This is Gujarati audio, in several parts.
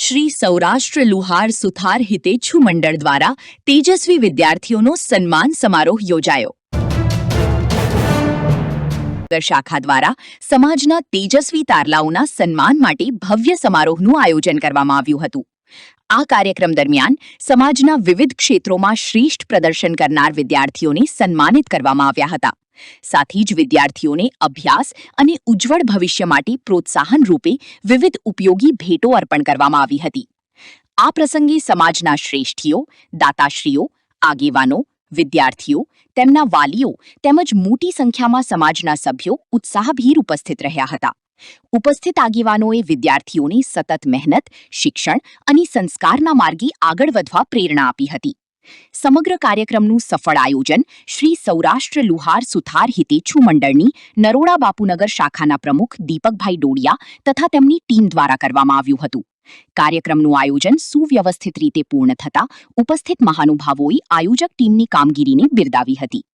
શ્રી સૌરાષ્ટ્ર લુહાર સુથાર હિતેચ્છુ મંડળ દ્વારા તેજસ્વી વિદ્યાર્થીઓનો સન્માન સમારોહ યોજાયો. શાખા દ્વારા સમાજના તેજસ્વી તારલાઓના સન્માન માટે ભવ્ય સમારોહનું આયોજન કરવામાં આવ્યું હતું. આ કાર્યક્રમ દરમિયાન સમાજના વિવિધ ક્ષેત્રોમાં શ્રેષ્ઠ પ્રદર્શન કરનાર વિદ્યાર્થીઓને સન્માનિત કરવામાં આવ્યા હતા. સાથે જ વિદ્યાર્થીઓને અભ્યાસ અને ઉજ્જવળ ભવિષ્ય માટે પ્રોત્સાહન રૂપે વિવિધ ઉપયોગી ભેટો અર્પણ કરવામાં આવી હતી. આ પ્રસંગે સમાજના શ્રેષ્ઠીઓ, દાતાશ્રીઓ, આગેવાનો, વિદ્યાર્થીઓ, તેમના વાલીઓ તેમજ મોટી સંખ્યામાં સમાજના સભ્યો ઉત્સાહભેર ઉપસ્થિત રહ્યા હતા. ઉપસ્થિત આગેવાનોએ વિદ્યાર્થીઓને સતત મહેનત, શિક્ષણ અને સંસ્કારના માર્ગે આગળ વધવા પ્રેરણા આપી હતી. સમગ્ર કાર્યક્રમનું સફળ આયોજન શ્રી સૌરાષ્ટ્ર લુહાર સુથાર હિતેચ્છુ મંડળની નરોડા બાપુનગર શાખાના પ્રમુખ દીપકભાઈ ડોડિયા તથા તેમની ટીમ દ્વારા કરવામાં આવ્યું હતું. કાર્યક્રમનું આયોજન સુવ્યવસ્થિત રીતે પૂર્ણ થતાં ઉપસ્થિત મહાનુભાવોએ આયોજક ટીમની કામગીરીને બિરદાવી હતી.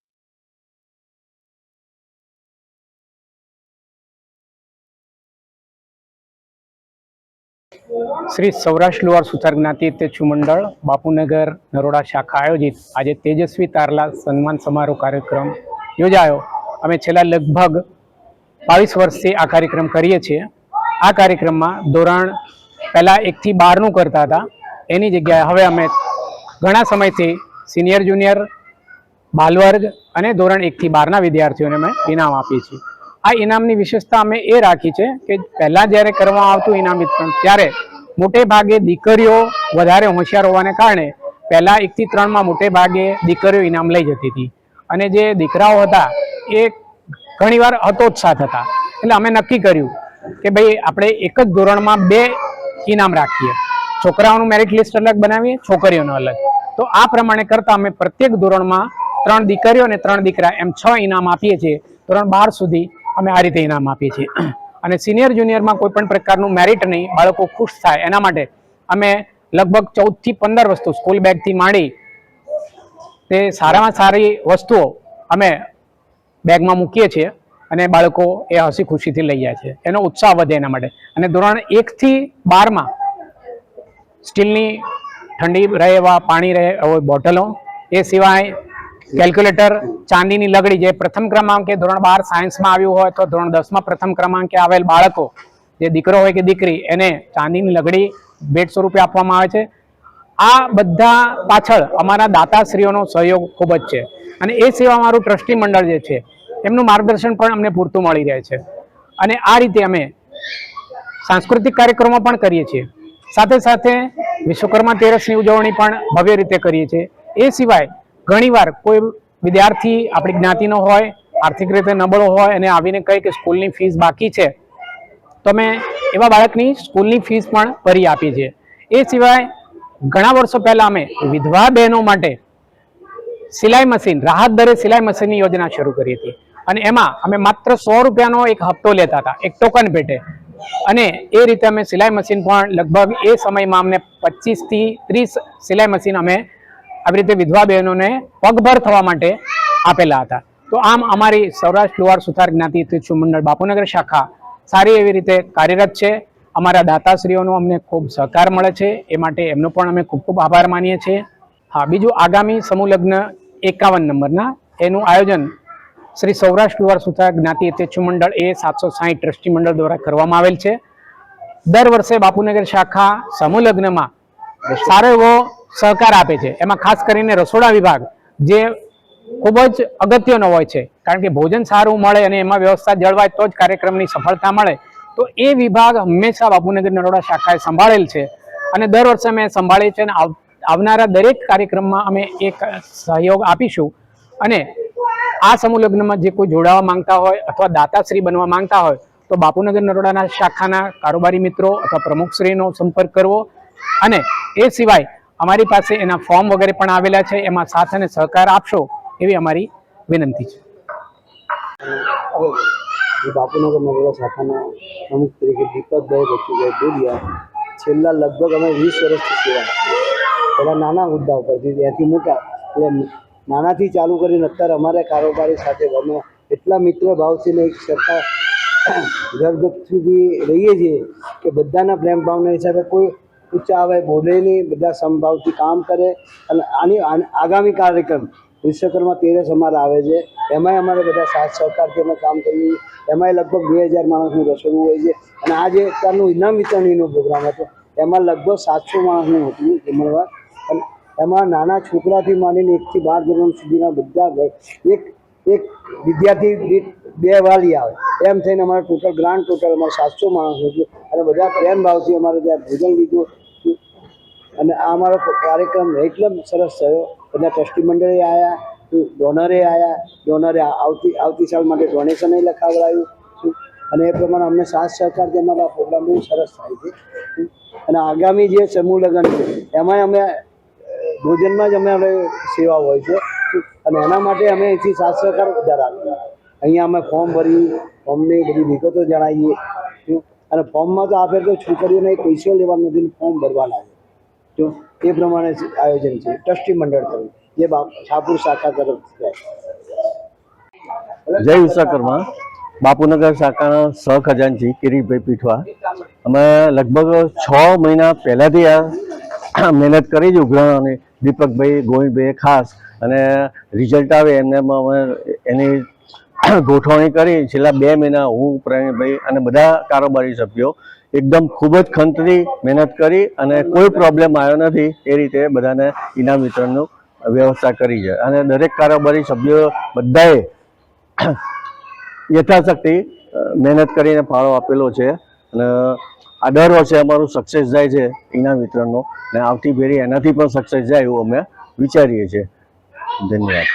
श्री सौराष्ट्र लुहार सुथार ज्ञाति हितेच्छु मंडल बापूनगर नरोड़ा शाखा आयोजित आज तेजस्वी तारला सन्मान समारोह कार्यक्रम योजायो. अमे छेल्ला लगभग 22 वर्षथी आ कार्यक्रम करीए छीए. आ कार्यक्रम में धोरण पहला 1 થી 12 करता था, एनी जग्याए हवे अमे घणा समयथी सीनियर जूनियर बालवर्ग अने धोरण 1 થી 12 विद्यार्थीओने अमे इनाम आपीए छीए. आ इनामनी विशेषता अमे ए राखी छे के पहला ज्यारे करवामां आवतुं इनाम वितरण त्यारे मोटे भागे दीकरीओ वधारे होशियार होवाने कारणे पहला 1 થી 3 में मोटे भागे दीकरीओ इनाम लई जती थी अने जे दीकराओ हता ए घणीवार हतोत्साह थता. એટલે અમે નક્કી કર્યું કે ભાઈ આપણે એક જ ધોરણમાં 2 ઇનામ રાખીએ. છોકરાઓનું મેરિટ લિસ્ટ અલગ બનાવીએ, છોકરીઓનું અલગ. તો આ પ્રમાણે કરતા અમે પ્રત્યેક ધોરણમાં 3 દીકરીઓ અને 3 દીકરા એમ 6 ઇનામ આપીએ છીએ. ધોરણ 12 સુધી અમે આ રીતે ઇનામ આપીએ છીએ. અને સિનિયર જુનિયરમાં કોઈ પણ પ્રકારનું મેરિટ નહીં, બાળકો ખુશ થાય એના માટે અમે લગભગ 14 થી 15 વસ્તુ સ્કૂલ બેગથી માંડી તે સારામાં સારી વસ્તુઓ અમે બેગમાં મૂકીએ છીએ અને બાળકો એ હસી ખુશીથી લઈ જાય છે. એનો ઉત્સાહ વધે એના માટે. અને ધોરણ 1 થી 12માં સ્ટીલની ઠંડી રહે એવા પાણી રહે એવા બોટલો, એ સિવાય કેલ્ક્યુલેટર, ચાંદીની લગડી, જે પ્રથમ ક્રમાંકે ધોરણ 12 સાયન્સમાં આવ્યું હોય તો ધોરણ 10માં પ્રથમ ક્રમાંકે આવેલ બાળકો, જે દીકરો હોય કે દીકરી, એને ચાંદીની લગડી ભેટ સ્વરૂપે આપવામાં આવે છે. આ બધા પાછળ અમારા દાતાશ્રીઓનો સહયોગ ખૂબ જ છે. અને એ સિવાય અમારું ટ્રસ્ટી મંડળ જે છે એમનું માર્ગદર્શન પણ અમને પૂરતું મળી રહે છે. અને આ રીતે અમે સાંસ્કૃતિક કાર્યક્રમો પણ કરીએ છીએ. સાથે સાથે વિશ્વકર્મા તેરસની ઉજવણી પણ ભવ્ય રીતે કરીએ છીએ. એ સિવાય ઘણીવાર કોઈ વિદ્યાર્થી આપણી જ્ઞાતિનો હોય, આર્થિક રીતે નબળો હોય અને આવીને કહે કે સ્કૂલની ફીસ બાકી છે, તો અમે એવા બાળકની સ્કૂલની ફીસ પણ ભરી આપીએ છીએ. એ સિવાય ઘણા વર્ષો પહેલાં અમે વિધવા બહેનો માટે સિલાઈ મશીન, રાહત દરે સિલાઈ મશીનની યોજના શરૂ કરી હતી. અને એમાં અમે માત્ર 100 રૂપિયાનો એક હપ્તો લેતા હતા, એક ટોકન પેટે. અને એ રીતે અમે સિલાઈ મશીન પણ લગભગ એ સમયમાં અમને 25 થી 30 સિલાઈ મશીન અમે આવી રીતે વિધવા બહેનોને પગભર થવા માટે આપેલા હતા. તો આમ અમારી સૌરાષ્ટ્ર લુહાર સુથાર જ્ઞાતિ હિતેચ્છુ મંડળ બાપુનગર શાખા સારી એવી રીતે કાર્યરત છે. અમારા દાતાશ્રીઓનો અમને ખૂબ સહકાર મળે છે, એ માટે એમનો પણ અમે ખૂબ ખૂબ આભાર માનીએ છીએ. હા, બીજું આગામી સમૂહ લગ્ન 51 નંબરના એનું આયોજન શ્રી સૌરાષ્ટ્ર લુહાર સુથાર જ્ઞાતિ હિતેચ્છુ મંડળ એ 760 ટ્રસ્ટી મંડળ દ્વારા કરવામાં આવેલ છે. દર વર્ષે બાપુનગર શાખા સમૂહ લગ્નમાં સારો એવો સહકાર આપે છે. એમાં ખાસ કરીને રસોડા વિભાગ જે ખૂબ જ અગત્યનો હોય છે, કારણ કે ભોજન સારું મળે અને એમાં વ્યવસ્થા જળવાય તો જ કાર્યક્રમની સફળતા મળે. તો એ વિભાગ હંમેશા બાપુનગર નરોડા શાખાએ સંભાળેલ છે અને દર વર્ષે અમે સંભાળીએ છીએ. અને આવનારા દરેક કાર્યક્રમમાં અમે એક સહયોગ આપીશું. અને આ સમૂહ લગ્નમાં જે કોઈ જોડાવા માંગતા હોય અથવા દાતાશ્રી બનવા માંગતા હોય તો બાપુનગર નરોડાના શાખાના કારોબારી મિત્રો અથવા પ્રમુખશ્રીનો સંપર્ક કરવો. અને એ સિવાય અમારી પાસે એના ફોર્મ વગેરે પણ આવેલા છે, એમાં સાથ અને સહકાર આપશો એવી અમારી વિનંતી છે. બાપુનગર નરોડા શાખાના પ્રમુખ તરીકે દીપકભાઈ બચુભાઈ ડોડિયા છેલ્લા લગભગ અમે 20 વર્ષથી સેવા પહેલાં નાના મુદ્દા ઉપરથી ત્યાંથી મોટા, એટલે નાનાથી ચાલુ કરીને અત્યારે અમારા કારોબારી સાથે અમે એટલા મિત્ર ભાવથી એક સરકાર ઘર સુધી રહીએ છીએ કે બધાના પ્રેમ ભાવના હિસાબે કોઈ ઊંચા આવે, બોલે નહીં, બધા સમભાવથી કામ કરે. અને આગામી કાર્યક્રમ વિશ્વકર્મા તેરસ અમારે આવે છે, એમાંય અમારે બધા સાથ સહકારથી અમે કામ કરીએ. એમાંય લગભગ 2000 માણસનું રસોડું હોય છે. અને આ જે અત્યારનું ઇનામ વિતરણીનો પ્રોગ્રામ હતો એમાં લગભગ 700 માણસનું હતું જમણવાર. અને એમાં નાના છોકરાથી માંડીને 1 થી 12 ધોરણ સુધીના બધા એક વિદ્યાર્થી દીઠ 2 વાલી આવે એમ થઈને અમારે ગ્રાન્ડ ટોટલ અમારે 700 માણસ હતું. અને બધા પ્રેમ ભાવથી અમારે ત્યાં ભોજન લીધું. અને આ અમારો કાર્યક્રમ એકદમ સરસ થયો. બધા ટ્રસ્ટી મંડળે આવ્યા, ડોનરે આવ્યા, ડોનરે આવતી સાલ માટે ડોનેશન લખાવડાવ્યું. અને એ પ્રમાણે અમને સાથ સહકારથી અમારા પ્રોગ્રામ બહુ સરસ થાય છે. અને આગામી જે સમૂહ લગ્ન છે એમાંય અમે ભોજનમાં જ અમે સેવા હોય છે. અને એના માટે અમે અહીંથી સાથ સહકાર વધારે આપીએ. અહીંયા અમે ફોર્મ ભરી, ફોર્મની બધી વિગતો જણાવીએ. અને ફોર્મમાં તો આપે તો છોકરીઓને પૈસો લેવાનો નથી, ફોર્મ ભરવાના છે. જો એ પ્રમાણે આયોજન છે ટ્રસ્ટી મંડળ તરફ, જે શાહપુર શાખા તરફથી જાય. જય વિશ્વકર્મા. બાપુનગર શાખાના સહખજાનચી કિરીટભાઈ પીઠવા. અમે લગભગ 6 મહિના પહેલાંથી આ મહેનત કરી છે ઉઘરાણાની. દીપકભાઈ, ગોવિંદભાઈ ખાસ, અને રિઝલ્ટ આવે એમને અમે એની ગોઠવણી કરી. છેલ્લા 2 મહિના હું, પ્રવીણભાઈ અને બધા કારોબારી સભ્યો એકદમ ખૂબ જ ખંતથી મહેનત કરી અને કોઈ પ્રોબ્લેમ આવ્યો નથી. એ રીતે બધાને ઇનામ વિતરણનું વ્યવસ્થા કરી છે. અને દરેક કારોબારી સભ્યો બધાએ યથાશક્તિ મહેનત કરીને ફાળો આપેલો છે. અને આ દર વર્ષે અમારું સક્સેસ જાય છે ઇનામ વિતરણનો, અને આવતી ફેરી એનાથી પણ સક્સેસ જાય એવું અમે વિચારીએ છીએ. ધન્યવાદ.